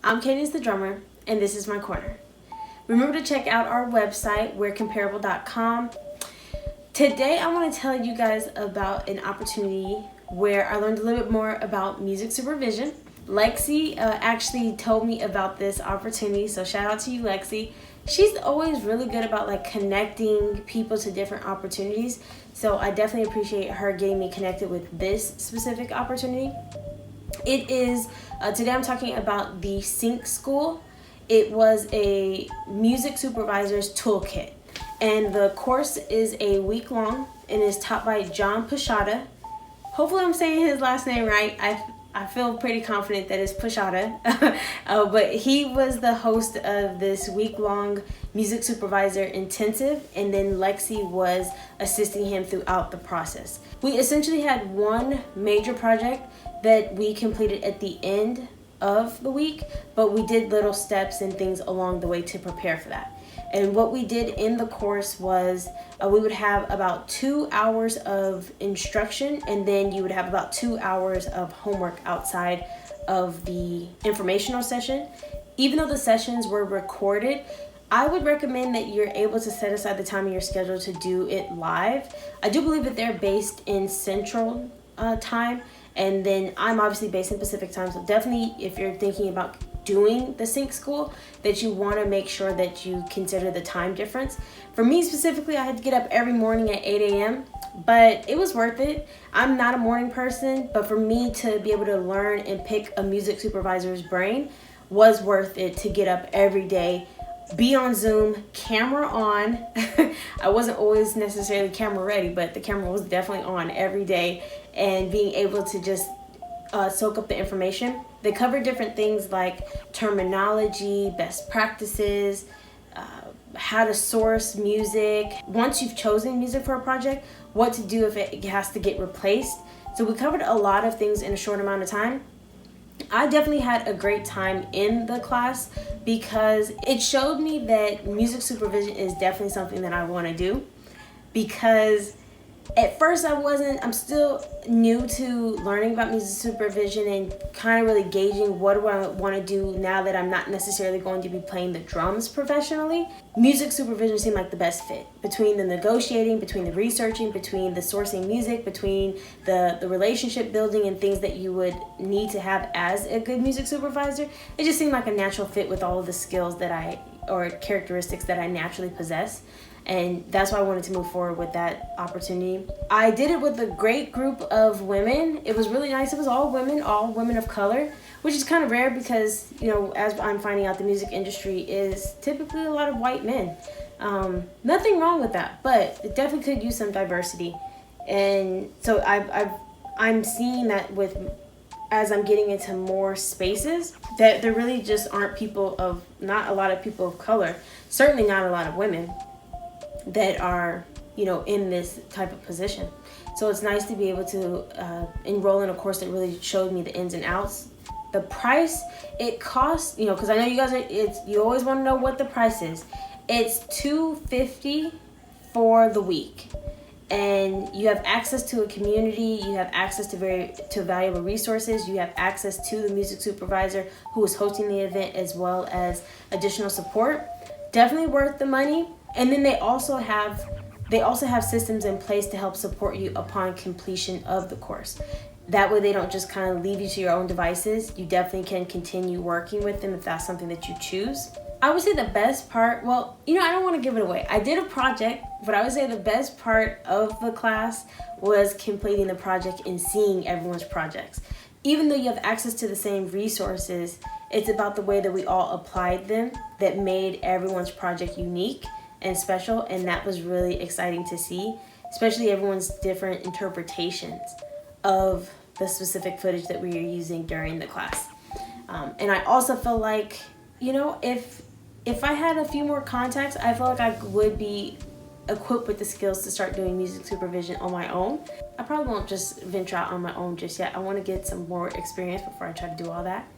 I'm Cadence the drummer, and this is my corner. Remember to check out our website, Compairable.com. Today I want to tell you guys about an opportunity where I learned a little bit more about music supervision. Lexi actually told me about this opportunity, so shout out to you, Lexi. She's always really good about connecting people to different opportunities, so I definitely appreciate her getting me connected with this specific opportunity. It is, today I'm talking about the Sync School. It was a music supervisor's toolkit, and the course is a week long and is taught by John Pushata. Hopefully I'm saying his last name right. I feel pretty confident that it's Pushata, but he was the host of this week-long music supervisor intensive, and then Lexi was assisting him throughout the process. We essentially had one major project that we completed at the end of the week, but we did little steps and things along the way to prepare for that. And what we did in the course was we would have about 2 hours of instruction, and then you would have about 2 hours of homework outside of the informational session. Even though the sessions were recorded, I would recommend that you're able to set aside the time in your schedule to do it live. I do believe that they're based in Central time, and then I'm obviously based in Pacific time, so definitely if you're thinking about doing the Sync School, that you want to make sure that you consider the time difference. For me specifically, I had to get up every morning at 8 a.m., but it was worth it. I'm not a morning person, but for me to be able to learn and pick a music supervisor's brain was worth it to get up every day, be on Zoom, camera on. I wasn't always necessarily camera ready, but the camera was definitely on every day, and being able to just soak up the information. They cover different things like terminology, best practices, how to source music. Once you've chosen music for a project, what to do if it has to get replaced. So we covered a lot of things in a short amount of time. I definitely had a great time in the class because it showed me that music supervision is definitely something that I want to do, because at first I'm still new to learning about music supervision and kind of really gauging what do I want to do now that I'm not necessarily going to be playing the drums professionally. Music supervision seemed like the best fit between the negotiating, between the researching, between the sourcing music, between the relationship building and things that you would need to have as a good music supervisor. It just seemed like a natural fit with all of the skills or characteristics that I naturally possess. And that's why I wanted to move forward with that opportunity. I did it with a great group of women. It was really nice. It was all women of color, which is kind of rare because, as I'm finding out, the music industry is typically a lot of white men. Nothing wrong with that, but it definitely could use some diversity. And so I'm seeing that as I'm getting into more spaces, that there really just aren't not a lot of people of color, certainly not a lot of women, that are in this type of position. So it's nice to be able to enroll in a course that really showed me the ins and outs. The price it costs, because I know you guys you always want to know what the price is. It's $250 for the week, and you have access to a community, you have access to valuable resources, you have access to the music supervisor who is hosting the event, as well as additional support. Definitely worth the money. And then they also have systems in place to help support you upon completion of the course. That way they don't just kind of leave you to your own devices. You definitely can continue working with them if that's something that you choose. I would say the best part, I don't want to give it away. I did a project, but I would say the best part of the class was completing the project and seeing everyone's projects. Even though you have access to the same resources, it's about the way that we all applied them that made everyone's project unique and special, and that was really exciting to see, especially everyone's different interpretations of the specific footage that we are using during the class. And I also feel like, if I had a few more contacts, I feel like I would be equipped with the skills to start doing music supervision on my own. I probably won't just venture out on my own just yet. I want to get some more experience before I try to do all that.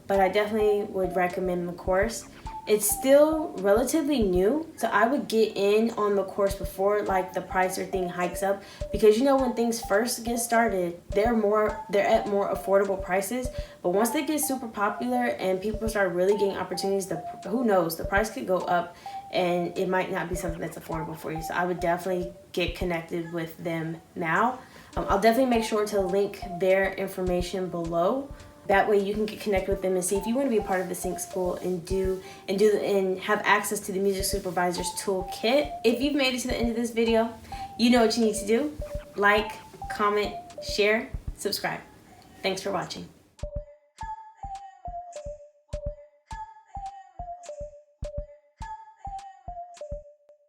But I definitely would recommend the course. It's still relatively new, so I would get in on the course before like the price or thing hikes up, because you know when things first get started, they're at more affordable prices. But once they get super popular and people start really getting opportunities, who knows, the price could go up and it might not be something that's affordable for you. So I would definitely get connected with them now. I'll definitely make sure to link their information below. That way you can get connected with them and see if you want to be a part of the Sync School and have access to the Music Supervisors Toolkit. If you've made it to the end of this video, you know what you need to do. Like, comment, share, subscribe. Thanks for watching.